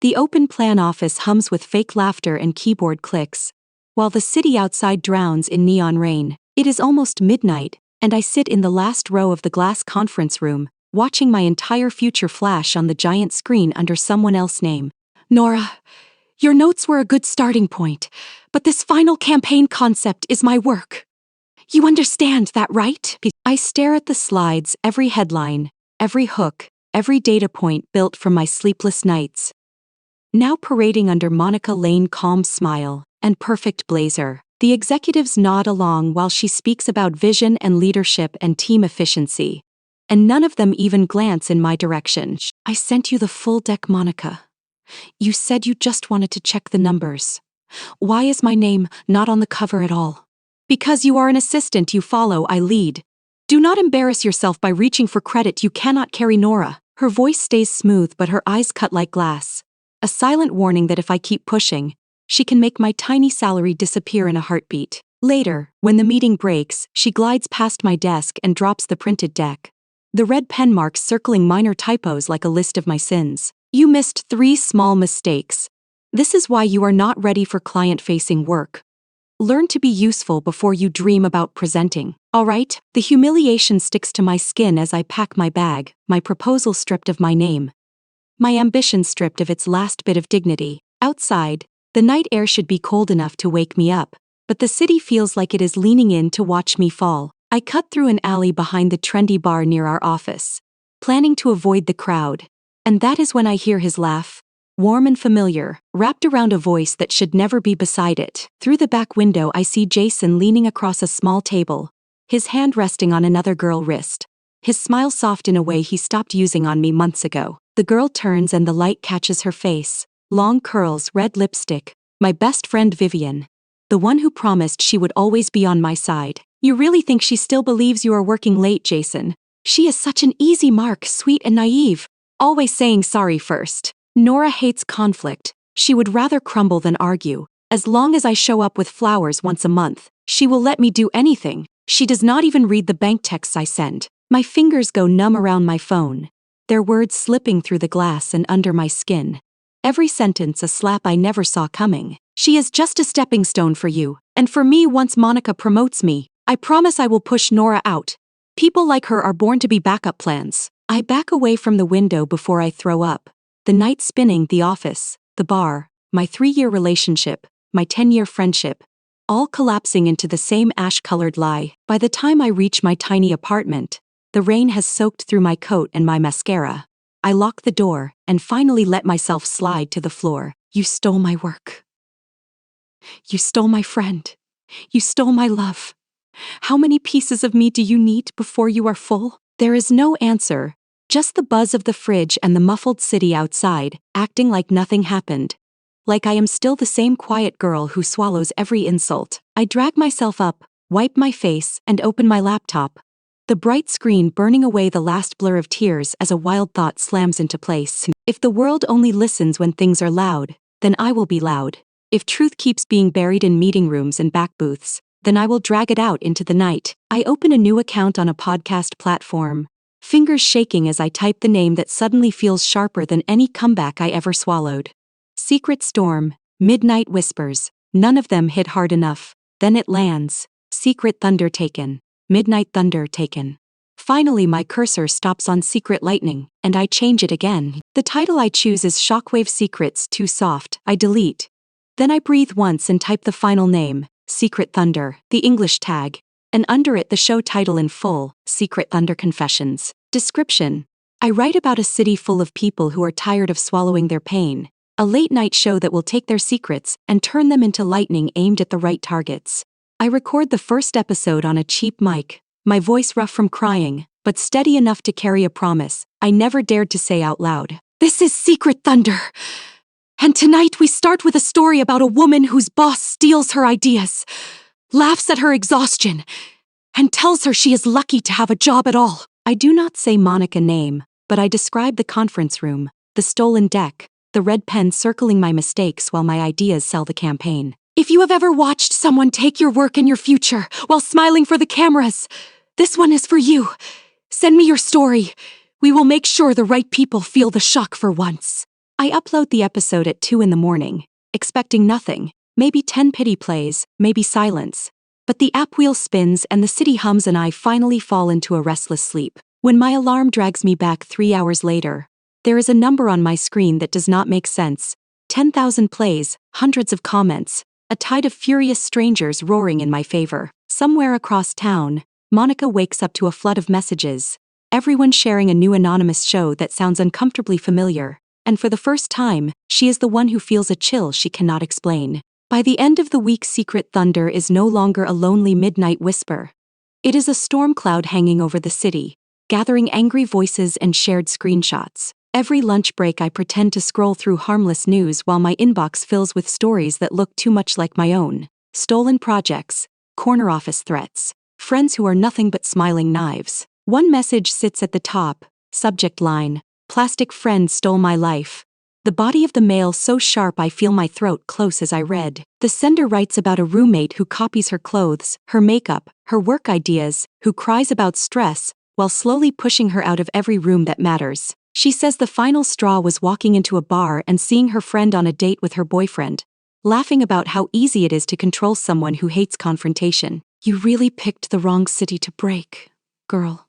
The open plan office hums with fake laughter and keyboard clicks, while the city outside drowns in neon rain. It is almost midnight, and I sit in the last row of the glass conference room, watching my entire future flash on the giant screen under someone else's name. Nora, your notes were a good starting point, but this final campaign concept is my work. You understand that, right? I stare at the slides, every headline, every hook, every data point built from my sleepless nights, now parading under Monica Lane's calm smile and perfect blazer. The executives nod along while she speaks about vision and leadership and team efficiency, and none of them even glance in my direction. I sent you the full deck, Monica. You said you just wanted to check the numbers. Why is my name not on the cover at all? Because you are an assistant, you follow, I lead. Do not embarrass yourself by reaching for credit you cannot carry, Nora. Her voice stays smooth but her eyes cut like glass. A silent warning that if I keep pushing, she can make my tiny salary disappear in a heartbeat. Later, when the meeting breaks, she glides past my desk and drops the printed deck, the red pen marks circling minor typos like a list of my sins. You missed 3 small mistakes. This is why you are not ready for client-facing work. Learn to be useful before you dream about presenting. All right? The humiliation sticks to my skin as I pack my bag, my proposal stripped of my name, my ambition stripped of its last bit of dignity. Outside, the night air should be cold enough to wake me up, but the city feels like it is leaning in to watch me fall. I cut through an alley behind the trendy bar near our office, planning to avoid the crowd, and that is when I hear his laugh, warm and familiar, wrapped around a voice that should never be beside it. Through the back window I see Jason leaning across a small table, his hand resting on another girl's wrist, his smile soft in a way he stopped using on me months ago. The girl turns and the light catches her face. Long curls, red lipstick. My best friend Vivian. The one who promised she would always be on my side. You really think she still believes you are working late, Jason? She is such an easy mark, sweet and naive, always saying sorry first. Nora hates conflict. She would rather crumble than argue. As long as I show up with flowers once a month, she will let me do anything. She does not even read the bank texts I send. My fingers go numb around my phone, their words slipping through the glass and under my skin. Every sentence a slap I never saw coming. She is just a stepping stone for you, and for me once Monica promotes me. I promise I will push Nora out. People like her are born to be backup plans. I back away from the window before I throw up. The night spinning, the office, the bar, my 3-year relationship, my 10-year friendship, all collapsing into the same ash-colored lie. By the time I reach my tiny apartment, the rain has soaked through my coat and my mascara. I lock the door and finally let myself slide to the floor. You stole my work. You stole my friend. You stole my love. How many pieces of me do you need before you are full? There is no answer, just the buzz of the fridge and the muffled city outside, acting like nothing happened. Like I am still the same quiet girl who swallows every insult. I drag myself up, wipe my face, and open my laptop, the bright screen burning away the last blur of tears as a wild thought slams into place. If the world only listens when things are loud, then I will be loud. If truth keeps being buried in meeting rooms and back booths, then I will drag it out into the night. I open a new account on a podcast platform, fingers shaking as I type the name that suddenly feels sharper than any comeback I ever swallowed. Secret Storm, Midnight Whispers, none of them hit hard enough. Then it lands. Secret Thunder Taken. Midnight Thunder Taken. Finally my cursor stops on Secret Lightning, and I change it again. The title I choose is Shockwave Secrets Too Soft. I delete. Then I breathe once and type the final name, Secret Thunder, the English tag, and under it the show title in full, Secret Thunder Confessions. Description. I write about a city full of people who are tired of swallowing their pain, a late-night show that will take their secrets and turn them into lightning aimed at the right targets. I record the first episode on a cheap mic, my voice rough from crying, but steady enough to carry a promise I never dared to say out loud. This is Secret Thunder! And tonight we start with a story about a woman whose boss steals her ideas, laughs at her exhaustion, and tells her she is lucky to have a job at all. I do not say Monica name, but I describe the conference room, the stolen deck, the red pen circling my mistakes while my ideas sell the campaign. If you have ever watched someone take your work and your future while smiling for the cameras, this one is for you. Send me your story. We will make sure the right people feel the shock for once. I upload the episode at 2 in the morning, expecting nothing, maybe 10 pity plays, maybe silence. But the app wheel spins and the city hums and I finally fall into a restless sleep. When my alarm drags me back 3 hours later, there is a number on my screen that does not make sense. 10,000 plays, hundreds of comments, a tide of furious strangers roaring in my favor. Somewhere across town, Monica wakes up to a flood of messages, everyone sharing a new anonymous show that sounds uncomfortably familiar, and for the first time, she is the one who feels a chill she cannot explain. By the end of the week, Secret Thunder is no longer a lonely midnight whisper. It is a storm cloud hanging over the city, gathering angry voices and shared screenshots. Every lunch break I pretend to scroll through harmless news while my inbox fills with stories that look too much like my own. Stolen projects, corner office threats, friends who are nothing but smiling knives. One message sits at the top, subject line, "Plastic friend stole my life." The body of the mail so sharp I feel my throat close as I read. The sender writes about a roommate who copies her clothes, her makeup, her work ideas, who cries about stress, while slowly pushing her out of every room that matters. She says the final straw was walking into a bar and seeing her friend on a date with her boyfriend, laughing about how easy it is to control someone who hates confrontation. "You really picked the wrong city to break, girl.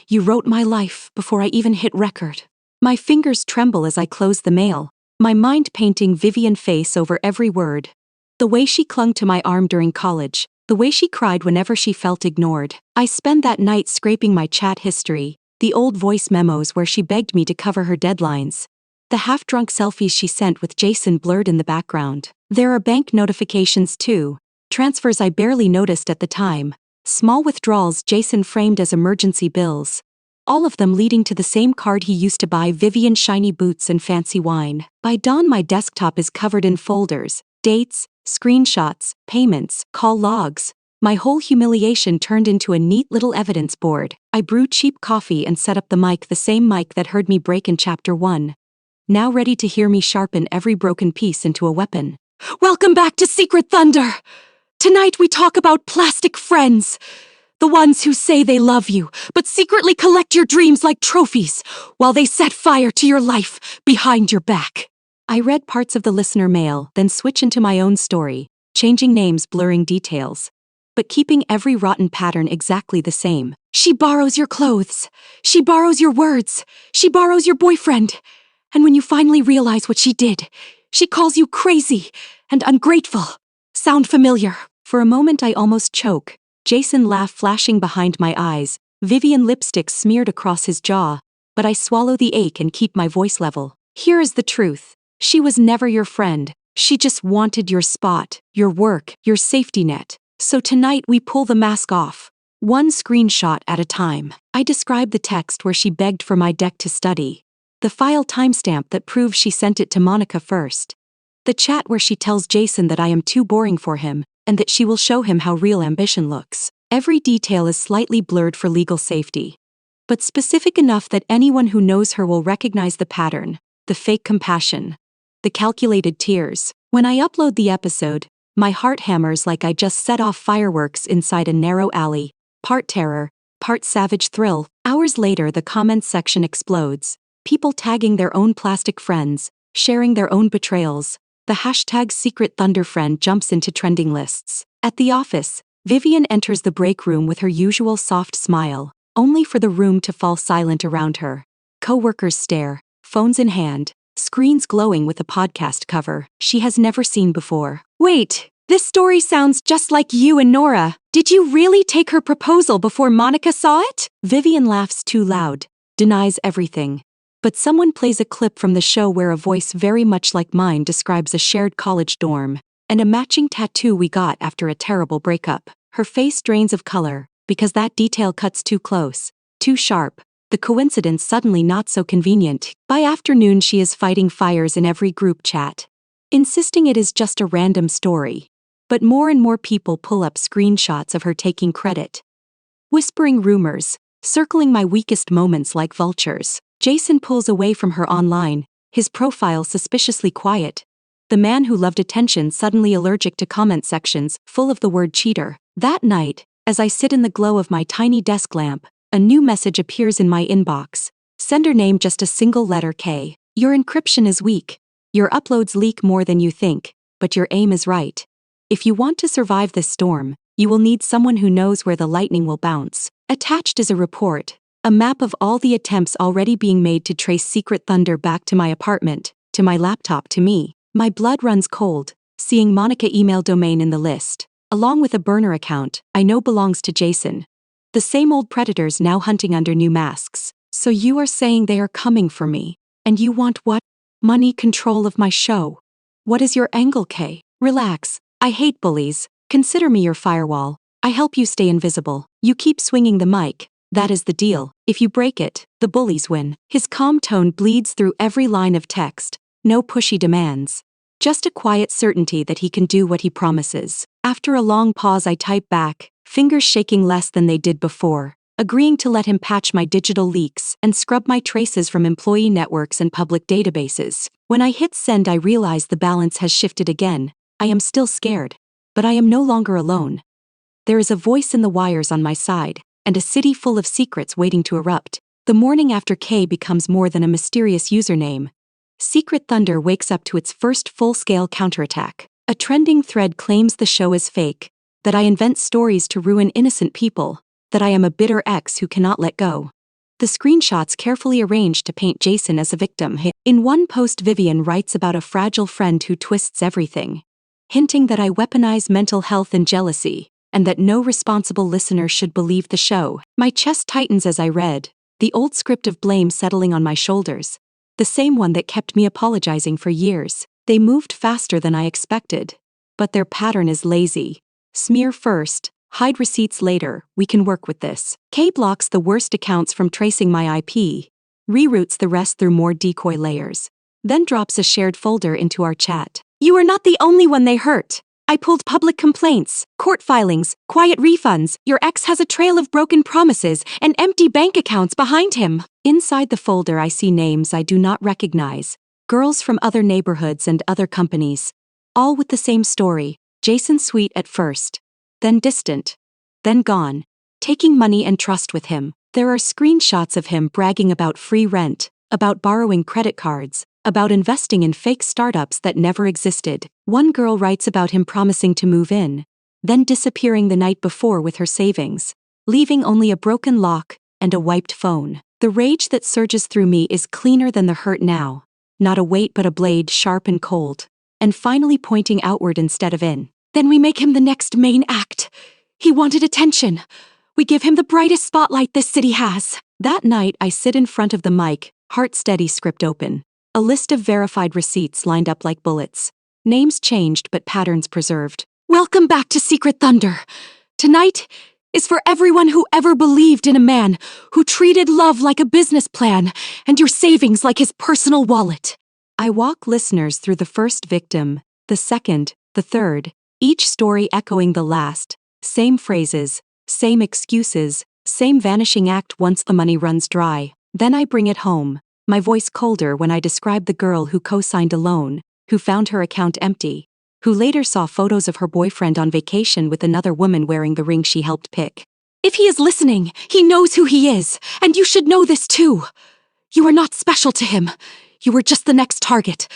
You wrote my life before I even hit record." My fingers tremble as I close the mail, my mind painting Vivian face over every word. The way she clung to my arm during college, the way she cried whenever she felt ignored. I spent that night scraping my chat history, the old voice memos where she begged me to cover her deadlines, the half-drunk selfies she sent with Jason blurred in the background. There are bank notifications too, transfers I barely noticed at the time, small withdrawals Jason framed as emergency bills, all of them leading to the same card he used to buy Vivian shiny boots and fancy wine. By dawn my desktop is covered in folders, dates, screenshots, payments, call logs. My whole humiliation turned into a neat little evidence board. I brew cheap coffee and set up the same mic that heard me break in chapter 1. Now ready to hear me sharpen every broken piece into a weapon. Welcome back to Secret Thunder! Tonight we talk about plastic friends. The ones who say they love you, but secretly collect your dreams like trophies, while they set fire to your life behind your back. I read parts of the listener mail, then switch into my own story, changing names, blurring details, but keeping every rotten pattern exactly the same. She borrows your clothes. She borrows your words. She borrows your boyfriend. And when you finally realize what she did, she calls you crazy and ungrateful. Sound familiar? For a moment I almost choke. Jason laugh flashing behind my eyes, Vivian lipstick smeared across his jaw, but I swallow the ache and keep my voice level. Here is the truth. She was never your friend. She just wanted your spot, your work, your safety net. So tonight we pull the mask off, one screenshot at a time. I describe the text where she begged for my deck to study, the file timestamp that proves she sent it to Monica first, the chat where she tells Jason that I am too boring for him, and that she will show him how real ambition looks. Every detail is slightly blurred for legal safety, but specific enough that anyone who knows her will recognize the pattern, the fake compassion, the calculated tears. When I upload the episode, my heart hammers like I just set off fireworks inside a narrow alley, part terror, part savage thrill. Hours later the comments section explodes, people tagging their own plastic friends, sharing their own betrayals. The hashtag Secret Thunder Friend jumps into trending lists. At the office, Vivian enters the break room with her usual soft smile, only for the room to fall silent around her. Co-workers stare, phones in hand, screens glowing with a podcast cover she has never seen before. Wait, this story sounds just like you and Nora. Did you really take her proposal before Monica saw it? Vivian laughs too loud, denies everything. But someone plays a clip from the show where a voice very much like mine describes a shared college dorm, and a matching tattoo we got after a terrible breakup. Her face drains of color, because that detail cuts too close, too sharp. The coincidence suddenly not so convenient. By afternoon she is fighting fires in every group chat, insisting it is just a random story. But more and more people pull up screenshots of her taking credit, whispering rumors, circling my weakest moments like vultures. Jason pulls away from her online, his profile suspiciously quiet. The man who loved attention suddenly allergic to comment sections full of the word cheater. That night, as I sit in the glow of my tiny desk lamp, a new message appears in my inbox. Sender name just a single letter K. Your encryption is weak. Your uploads leak more than you think, but your aim is right. If you want to survive this storm, you will need someone who knows where the lightning will bounce. Attached is a report, a map of all the attempts already being made to trace Secret Thunder back to my apartment, to my laptop, to me. My blood runs cold, seeing Monica email domain in the list, along with a burner account I know belongs to Jason. The same old predators now hunting under new masks. So you are saying they are coming for me, and you want what? Money, control of my show. What is your angle, Kay? Relax, I hate bullies. Consider me your firewall. I help you stay invisible. You keep swinging the mic. That is the deal. If you break it, the bullies win. His calm tone bleeds through every line of text. No pushy demands. Just a quiet certainty that he can do what he promises. After a long pause, I type back, fingers shaking less than they did before, agreeing to let him patch my digital leaks and scrub my traces from employee networks and public databases. When I hit send, I realize the balance has shifted again. I am still scared, but I am no longer alone. There is a voice in the wires on my side, and a city full of secrets waiting to erupt. The morning after K becomes more than a mysterious username. Secret Thunder wakes up to its first full-scale counterattack. A trending thread claims the show is fake, that I invent stories to ruin innocent people, that I am a bitter ex who cannot let go. The screenshots carefully arranged to paint Jason as a victim. In one post, Vivian writes about a fragile friend who twists everything, hinting that I weaponize mental health and jealousy, and that no responsible listener should believe the show. My chest tightens as I read, the old script of blame settling on my shoulders, the same one that kept me apologizing for years. They moved faster than I expected, but their pattern is lazy. Smear first, hide receipts later. We can work with this. K blocks the worst accounts from tracing my IP, reroutes the rest through more decoy layers, then drops a shared folder into our chat. You are not the only one they hurt. I pulled public complaints, court filings, quiet refunds. Your ex has a trail of broken promises and empty bank accounts behind him. Inside the folder, I see names I do not recognize. Girls from other neighborhoods and other companies. All with the same story. Jason sweet at first, then distant, then gone, taking money and trust with him. There are screenshots of him bragging about free rent, about borrowing credit cards, about investing in fake startups that never existed. One girl writes about him promising to move in, then disappearing the night before with her savings, leaving only a broken lock and a wiped phone. The rage that surges through me is cleaner than the hurt now. Not a weight but a blade, sharp and cold, and finally pointing outward instead of in. Then we make him the next main act. He wanted attention. We give him the brightest spotlight this city has. That night I sit in front of the mic, heart steady, script open. A list of verified receipts lined up like bullets. Names changed but patterns preserved. Welcome back to Secret Thunder. Tonight is for everyone who ever believed in a man who treated love like a business plan and your savings like his personal wallet. I walk listeners through the first victim, the second, the third, each story echoing the last. Same phrases, same excuses, same vanishing act once the money runs dry. Then I bring it home, my voice colder when I describe the girl who co-signed a loan, who found her account empty, who later saw photos of her boyfriend on vacation with another woman wearing the ring she helped pick. If he is listening, he knows who he is, and you should know this too. You are not special to him. You were just the next target.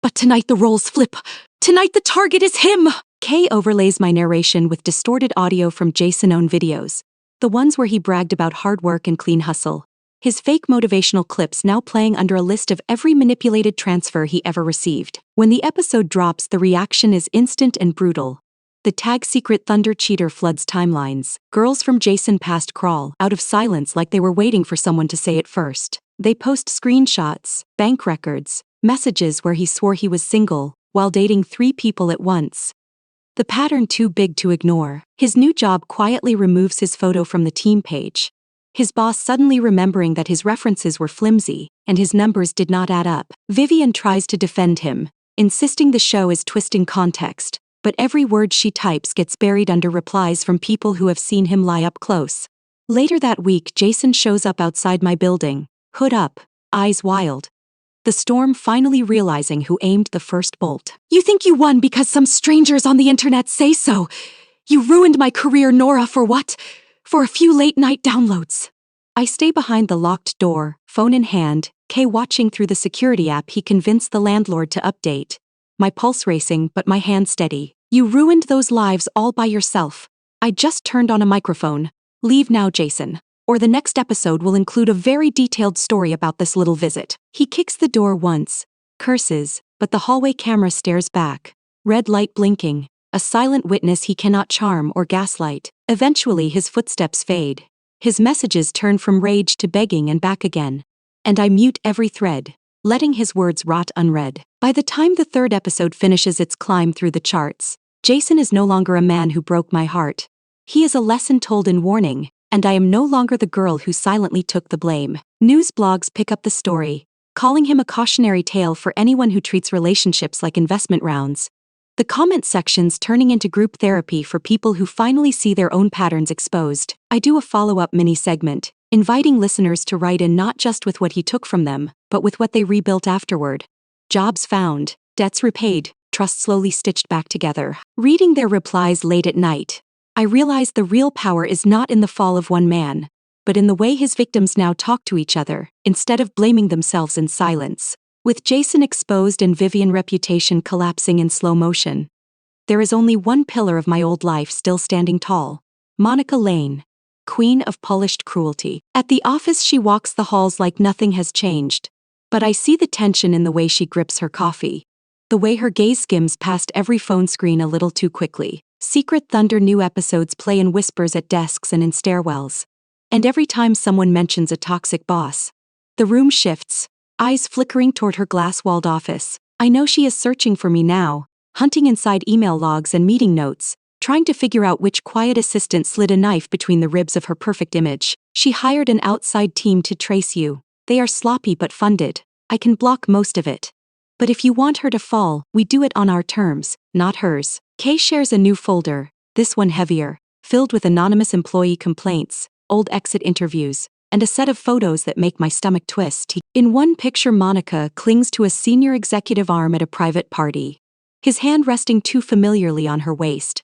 But tonight the roles flip. Tonight the target is him. Kay overlays my narration with distorted audio from Jason-owned videos, the ones where he bragged about hard work and clean hustle. His fake motivational clips now playing under a list of every manipulated transfer he ever received. When the episode drops, the reaction is instant and brutal. The tag Secret Thunder cheater floods timelines. Girls from Jason past crawl out of silence like they were waiting for someone to say it first. They post screenshots, bank records, messages where he swore he was single while dating 3 people at once. The pattern too big to ignore. His new job quietly removes his photo from the team page. His boss suddenly remembering that his references were flimsy and his numbers did not add up. Vivian tries to defend him, insisting the show is twisting context, but every word she types gets buried under replies from people who have seen him lie up close. Later that week, Jason shows up outside my building, hood up, eyes wild. The storm finally realizing who aimed the first bolt. You think you won because some strangers on the internet say so. You ruined my career, Nora, for what? For a few late-night downloads. I stay behind the locked door, phone in hand, Kay watching through the security app he convinced the landlord to update. My pulse racing but my hand steady. You ruined those lives all by yourself. I just turned on a microphone. Leave now, Jason. Or the next episode will include a very detailed story about this little visit. He kicks the door once, curses, but the hallway camera stares back. Red light blinking, a silent witness he cannot charm or gaslight. Eventually his footsteps fade. His messages turn from rage to begging and back again. And I mute every thread, letting his words rot unread. By the time the third episode finishes its climb through the charts, Jason is no longer a man who broke my heart. He is a lesson told in warning, and I am no longer the girl who silently took the blame. News blogs pick up the story, calling him a cautionary tale for anyone who treats relationships like investment rounds. The comment sections turning into group therapy for people who finally see their own patterns exposed. I do a follow-up mini-segment, inviting listeners to write in not just with what he took from them, but with what they rebuilt afterward. Jobs found, debts repaid, trust slowly stitched back together. Reading their replies late at night, I realize the real power is not in the fall of one man, but in the way his victims now talk to each other, instead of blaming themselves in silence. With Jason exposed and Vivian's reputation collapsing in slow motion, there is only one pillar of my old life still standing tall. Monica Lane, queen of polished cruelty. At the office she walks the halls like nothing has changed, but I see the tension in the way she grips her coffee, the way her gaze skims past every phone screen a little too quickly. Secret Thunder new episodes play in whispers at desks and in stairwells. And every time someone mentions a toxic boss, the room shifts, eyes flickering toward her glass-walled office. I know she is searching for me now, hunting inside email logs and meeting notes, trying to figure out which quiet assistant slid a knife between the ribs of her perfect image. She hired an outside team to trace you. They are sloppy but funded. I can block most of it. But if you want her to fall, we do it on our terms, not hers. Kay shares a new folder, this one heavier, filled with anonymous employee complaints, old exit interviews, and a set of photos that make my stomach twist. In one picture, Monica clings to a senior executive arm at a private party, his hand resting too familiarly on her waist.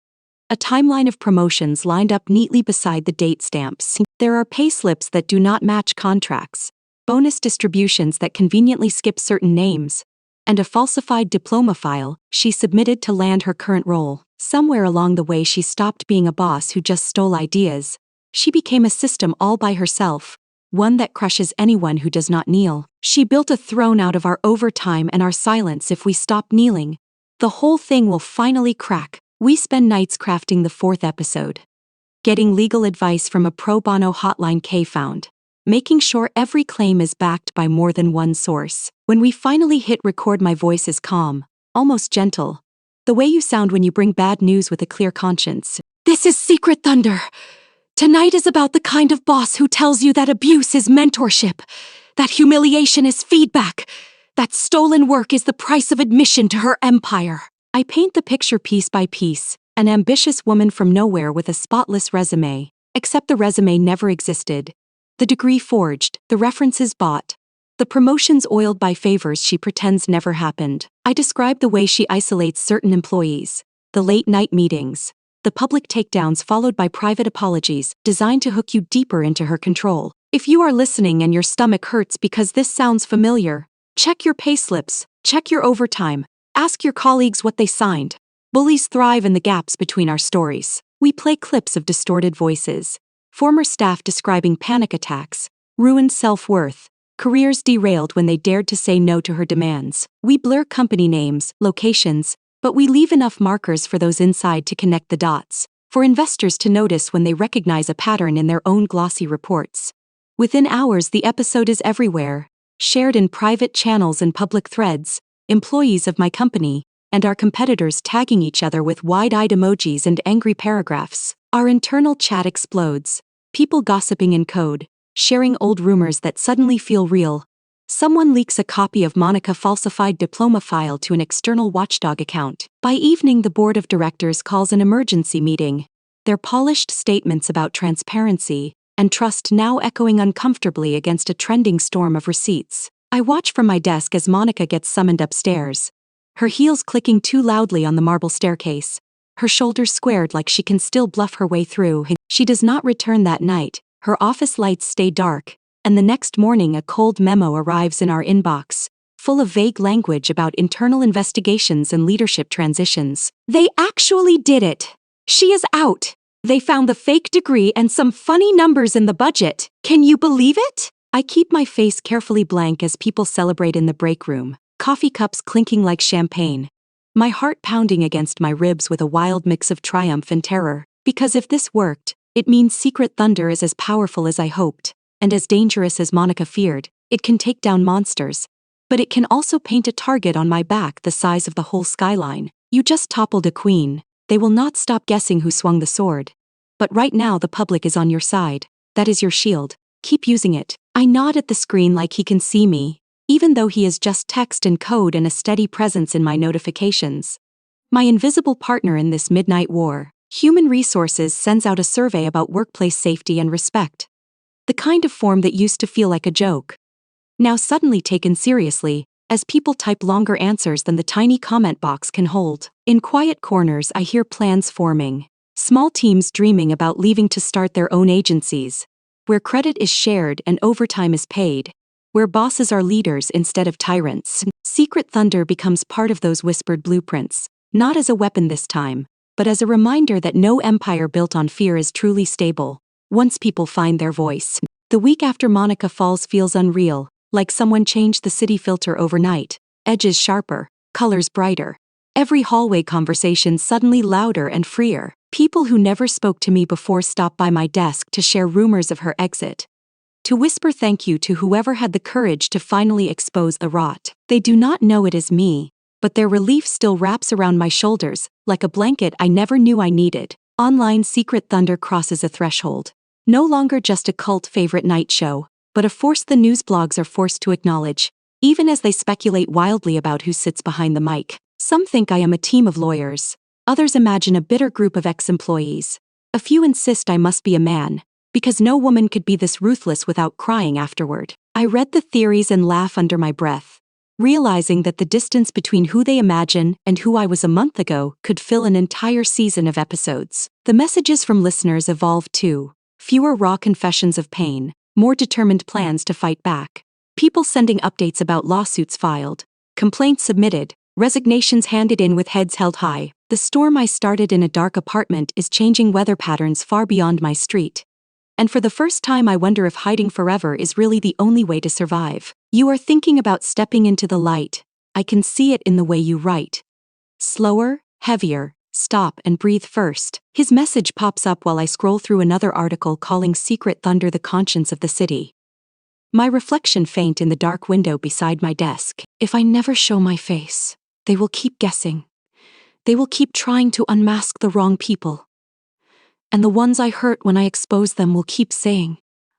A timeline of promotions lined up neatly beside the date stamps. There are payslips that do not match contracts, bonus distributions that conveniently skip certain names, and a falsified diploma file she submitted to land her current role. Somewhere along the way she stopped being a boss who just stole ideas. She became a system all by herself, one that crushes anyone who does not kneel. She built a throne out of our overtime and our silence. If we stop kneeling, the whole thing will finally crack. We spend nights crafting the fourth episode, getting legal advice from a pro bono hotline Kay found, making sure every claim is backed by more than one source. When we finally hit record, my voice is calm, almost gentle, the way you sound when you bring bad news with a clear conscience. This is Secret Thunder. Tonight is about the kind of boss who tells you that abuse is mentorship, that humiliation is feedback, that stolen work is the price of admission to her empire. I paint the picture piece by piece, an ambitious woman from nowhere with a spotless resume, except the resume never existed. The degree forged, the references bought, the promotions oiled by favors she pretends never happened. I describe the way she isolates certain employees, the late-night meetings, the public takedowns followed by private apologies designed to hook you deeper into her control. If you are listening and your stomach hurts because this sounds familiar, check your payslips, check your overtime, ask your colleagues what they signed. Bullies thrive in the gaps between our stories. We play clips of distorted voices, former staff describing panic attacks, ruined self-worth, careers derailed when they dared to say no to her demands. We blur company names, locations, but we leave enough markers for those inside to connect the dots, for investors to notice when they recognize a pattern in their own glossy reports. Within hours, the episode is everywhere, shared in private channels and public threads, employees of my company and our competitors tagging each other with wide-eyed emojis and angry paragraphs. Our internal chat explodes, people gossiping in code, sharing old rumors that suddenly feel real. Someone leaks a copy of Monica's falsified diploma file to an external watchdog account. By evening, the board of directors calls an emergency meeting, their polished statements about transparency and trust now echoing uncomfortably against a trending storm of receipts. I watch from my desk as Monica gets summoned upstairs, her heels clicking too loudly on the marble staircase, her shoulders squared like she can still bluff her way through. She does not return that night. Her office lights stay dark, and the next morning a cold memo arrives in our inbox, full of vague language about internal investigations and leadership transitions. They actually did it! She is out! They found the fake degree and some funny numbers in the budget. Can you believe it? I keep my face carefully blank as people celebrate in the break room, coffee cups clinking like champagne. My heart pounding against my ribs with a wild mix of triumph and terror, because if this worked, it means Secret Thunder is as powerful as I hoped, and as dangerous as Monica feared. It can take down monsters, but it can also paint a target on my back the size of the whole skyline. You just toppled a queen. They will not stop guessing who swung the sword. But right now the public is on your side. That is your shield. Keep using it. I nod at the screen like he can see me, even though he is just text and code and a steady presence in my notifications. My invisible partner in this midnight war, Human Resources, sends out a survey about workplace safety and respect. The kind of form that used to feel like a joke, now suddenly taken seriously, as people type longer answers than the tiny comment box can hold. In quiet corners I hear plans forming, small teams dreaming about leaving to start their own agencies, where credit is shared and overtime is paid, where bosses are leaders instead of tyrants. Secret Thunder becomes part of those whispered blueprints, not as a weapon this time, but as a reminder that no empire built on fear is truly stable, once people find their voice. The week after Monica falls feels unreal, like someone changed the city filter overnight, edges sharper, colors brighter. Every hallway conversation suddenly louder and freer. People who never spoke to me before stop by my desk to share rumors of her exit, to whisper thank you to whoever had the courage to finally expose the rot. They do not know it is me, but their relief still wraps around my shoulders, like a blanket I never knew I needed. Online Secret Thunder crosses a threshold. No longer just a cult favorite night show, but a force the news blogs are forced to acknowledge, even as they speculate wildly about who sits behind the mic. Some think I am a team of lawyers. Others imagine a bitter group of ex-employees. A few insist I must be a man, because no woman could be this ruthless without crying afterward. I read the theories and laugh under my breath, realizing that the distance between who they imagine and who I was a month ago could fill an entire season of episodes. The messages from listeners evolve too. Fewer raw confessions of pain, more determined plans to fight back. People sending updates about lawsuits filed, complaints submitted, resignations handed in with heads held high. The storm I started in a dark apartment is changing weather patterns far beyond my street. And for the first time I wonder if hiding forever is really the only way to survive. You are thinking about stepping into the light. I can see it in the way you write. Slower, heavier, stop and breathe first. His message pops up while I scroll through another article calling Secret Thunder the conscience of the city. My reflection faint in the dark window beside my desk. If I never show my face, they will keep guessing. They will keep trying to unmask the wrong people. And the ones I hurt when I expose them will keep saying,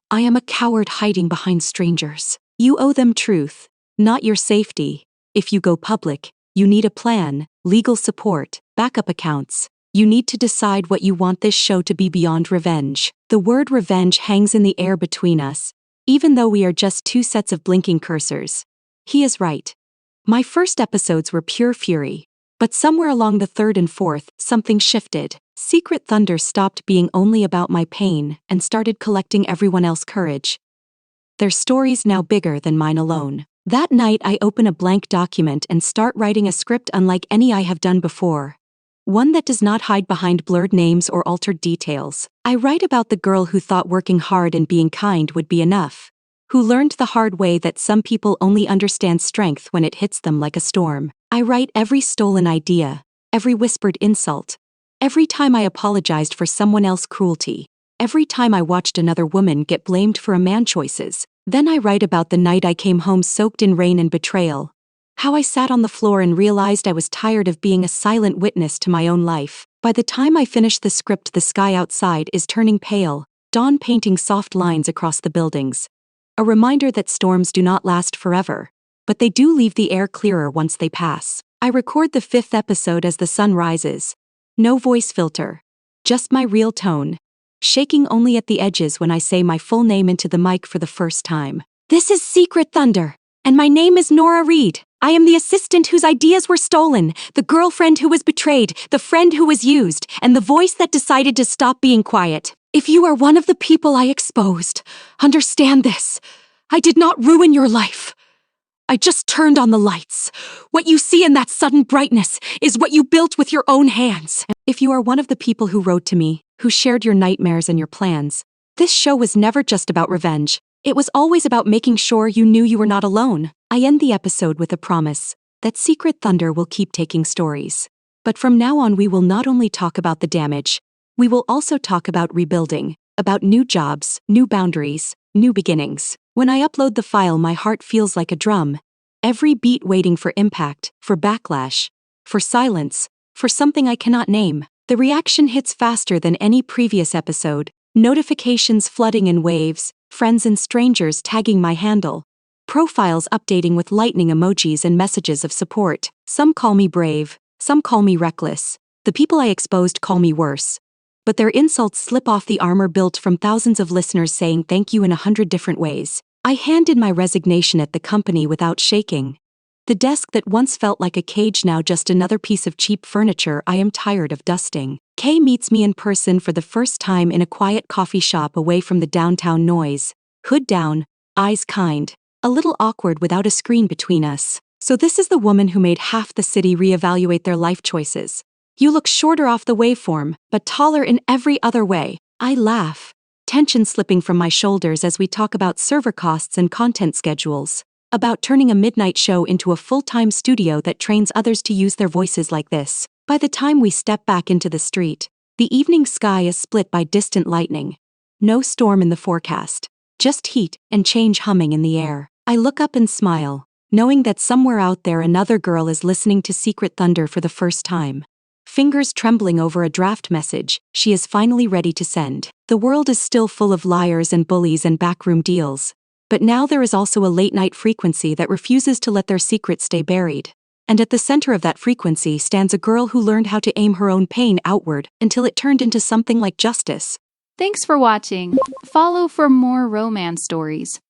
I am a coward hiding behind strangers. You owe them truth, not your safety. If you go public, you need a plan, legal support, backup accounts. You need to decide what you want this show to be beyond revenge. The word revenge hangs in the air between us, even though we are just two sets of blinking cursors. He is right. My first episodes were pure fury, but somewhere along the third and fourth, something shifted. Secret Thunder stopped being only about my pain and started collecting everyone else's courage. Their stories now bigger than mine alone. That night I open a blank document and start writing a script unlike any I have done before. One that does not hide behind blurred names or altered details. I write about the girl who thought working hard and being kind would be enough, who learned the hard way that some people only understand strength when it hits them like a storm. I write every stolen idea, every whispered insult, every time I apologized for someone else's cruelty, every time I watched another woman get blamed for a man's choices. Then I write about the night I came home soaked in rain and betrayal. How I sat on the floor and realized I was tired of being a silent witness to my own life. By the time I finish the script, the sky outside is turning pale, dawn painting soft lines across the buildings. A reminder that storms do not last forever, but they do leave the air clearer once they pass. I record the 5th episode as the sun rises. No voice filter, just my real tone, shaking only at the edges when I say my full name into the mic for the first time. This is Secret Thunder, and my name is Nora Reed. I am the assistant whose ideas were stolen, the girlfriend who was betrayed, the friend who was used, and the voice that decided to stop being quiet. If you are one of the people I exposed, understand this. I did not ruin your life. I just turned on the lights. What you see in that sudden brightness is what you built with your own hands. If you are one of the people who wrote to me, who shared your nightmares and your plans, this show was never just about revenge. It was always about making sure you knew you were not alone. I end the episode with a promise that Secret Thunder will keep taking stories. But from now on, we will not only talk about the damage, we will also talk about rebuilding, about new jobs, new boundaries, new beginnings. When I upload the file, my heart feels like a drum, every beat waiting for impact, for backlash, for silence, for something I cannot name. The reaction hits faster than any previous episode, notifications flooding in waves, friends and strangers tagging my handle, profiles updating with lightning emojis and messages of support. Some call me brave, some call me reckless. The people I exposed call me worse. But their insults slip off the armor built from thousands of listeners saying thank you in 100 different ways. I hand in my resignation at the company without shaking. The desk that once felt like a cage, now just another piece of cheap furniture I am tired of dusting. Kay meets me in person for the first time in a quiet coffee shop away from the downtown noise. Hood down, eyes kind, a little awkward without a screen between us. So this is the woman who made half the city reevaluate their life choices. You look shorter off the waveform, but taller in every other way. I laugh, tension slipping from my shoulders as we talk about server costs and content schedules, about turning a midnight show into a full-time studio that trains others to use their voices like this. By the time we step back into the street, the evening sky is split by distant lightning. No storm in the forecast, just heat and change humming in the air. I look up and smile, knowing that somewhere out there another girl is listening to Secret Thunder for the first time. Fingers trembling over a draft message she is finally ready to send. The world is still full of liars and bullies and backroom deals. But now there is also a late-night frequency that refuses to let their secrets stay buried. And at the center of that frequency stands a girl who learned how to aim her own pain outward until it turned into something like justice. Thanks for watching. Follow for more romance stories.